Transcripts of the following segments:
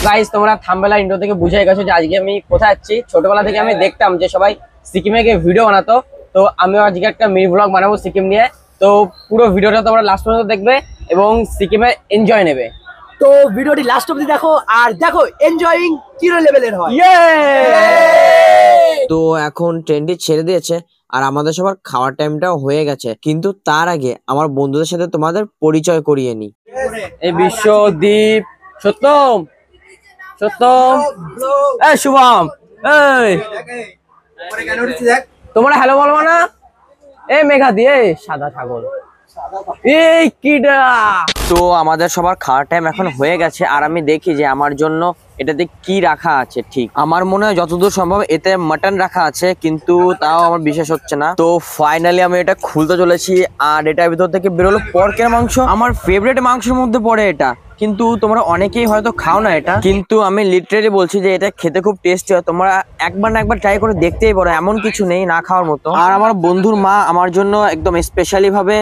Guys তোমরা thumbnail intro থেকে বুঝে গেছো যে আজকে আমি কোথায় যাচ্ছি। ছোটবেলা থেকে আমি দেখতাম যে সবাই সিকিমে গিয়ে ভিডিও বানাতো, তো আমিও আজকে একটা মিনি ব্লগ বানাবো সিকিম নিয়ে। তো পুরো ভিডিওটা তোমরা লাস্ট পর্যন্ত দেখবে এবং সিকিমের এনজয় নেবে। তো ভিডিওটি লাস্ট অবধি দেখো আর দেখো এনজয়িং কিরো লেভেলের হয়। তো এখন ট্রেনটি ছেড়ে দিয়েছে আর আমাদের সবার খাওয়ার টাইমটাও হয়ে গেছে, কিন্তু তার আগে আমার বন্ধুদের সাথে তোমাদের পরিচয় করিয়ে নি। এই বিশ্বদীপ, সত্যম, সত্যম, এই শুভম, এই তোমরা হ্যালো বলবো না? এই মেঘা দিয়ে সাদা ছাগল, এই কিডা। তো আমাদের সবার খাওয়ার টাইম এখন হয়ে গেছে আর আমি দেখি যে আমার জন্য এটাতে কি রাখা আছে। ঠিক আমার মনে হয় যতদূর সম্ভব এতে মাটন রাখা আছে, কিন্তু তাও আমার বিশ্বাস হচ্ছে না। তো ফাইনালি আমি এটা খুলতে চলেছি আর এটার ভিতর থেকে বেরোলো পর্কের মাংস। আমার ফেভারিট মাংসের মধ্যে পড়ে এটা, কিন্তু তোমরা অনেকেই হয়তো খাও না এটা, কিন্তু আমি লিটারেলি বলছি যে এটা খেতে খুব টেস্টি হয়। তোমরা একবার না একবার ট্রাই করে দেখতেই পারো, এমন কিছু নেই না খাওয়ার মতো। আর আমার বন্ধুর মা আমার জন্য একদম স্পেশালি ভাবে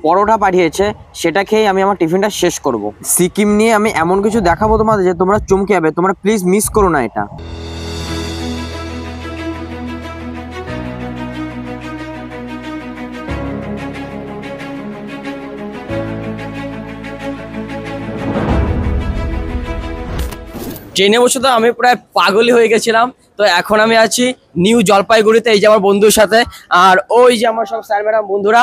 পরোটা পাঠিয়েছে, সেটা খেয়ে আমি আমার টিফিনটা শেষ করব। সিকিম নিয়ে আমি এমন কিছু দেখাবো তোমাদের যে তোমরা চমকে যাবে। তোমরা প্লিজ মিস করো না এটা। ট্রেনে বসে তো আমি প্রায় পাগলই হয়ে গেছিলাম। তো এখন আমি আছি নিউ জলপাইগুড়িতে, এই যে আমার বন্ধুর সাথে, আর ওই যে আমার সব স্যার ম্যাডাম বন্ধুরা।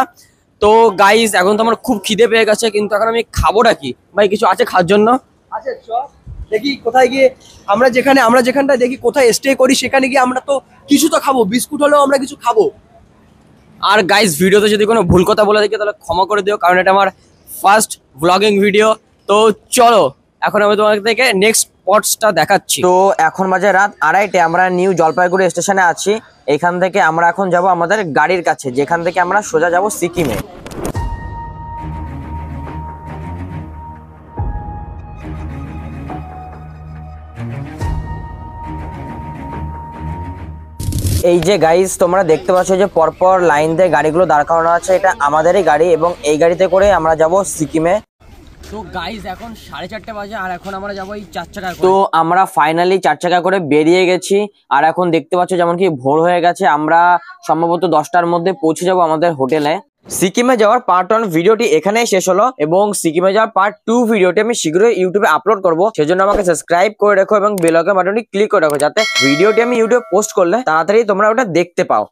তো গাইস এখন তো আমার খুব খিদে পেয়ে গেছে, কিন্তু এখন আমি খাবোটা কি? ভাই কিছু আছে খাওয়ার জন্য? আচ্ছা চল দেখি কোথায় গিয়ে আমরা যেখানটা দেখি কোথায় স্টে করি, সেখানে গিয়ে আমরা তো কিছু তো খাবো, বিস্কুট হলেও আমরা কিছু খাবো। আর গাইস ভিডিওতে যদি কোনো ভুল কথা বলে থাকি তাহলে ক্ষমা করে দিও, কারণ এটা আমার ফার্স্ট ব্লগিং ভিডিও। তো চলো এখন আমি তোমাদেরকে নেক্সট স্পটসটা দেখাচ্ছি। তো এখন বাজে রাত 2:30, আমরা নিউ জলপাইগুড়ি স্টেশনে আছি। এখান থেকে আমরা এখন যাব আমাদের গাড়ির কাছে, যেখান থেকে আমরা সোজা যাব সিকিমে। এই যে গাইস তোমরা দেখতে পাচ্ছ যে পরপর লাইন দিয়ে গাড়িগুলো দাঁড় করানো আছে, এটা আমাদেরই গাড়ি এবং এই গাড়িতে করে আমরা যাব সিকিমে। তো গাইস এখন 4:30 বাজে আর এখন আমরা যাবো এই 4 চাকা। তো আমরা ফাইনালি 4 চাকা করে বেরিয়ে গেছি আর এখন দেখতে পাচ্ছ যেমন কি ভোর হয়ে গেছে। আমরা সম্ভবত 10টার মধ্যে পৌঁছে যাব আমাদের হোটেলে। সিকিমে যাওয়ার পার্ট 1 ভিডিওটি এখানেই শেষ হলো এবং সিকিমে যাওয়ার পার্ট 2 ভিডিওটি আমি শীঘ্রই ইউটিউবে আপলোড করব। সেজন্য আমাকে সাবস্ক্রাইব করে রাখো এবং বেল আইকন বাটনটি ক্লিক করে রাখো, যাতে ভিডিওটি আমি ইউটিউবে পোস্ট করলে তাড়াতাড়ি তোমরা ওটা দেখতে পাও।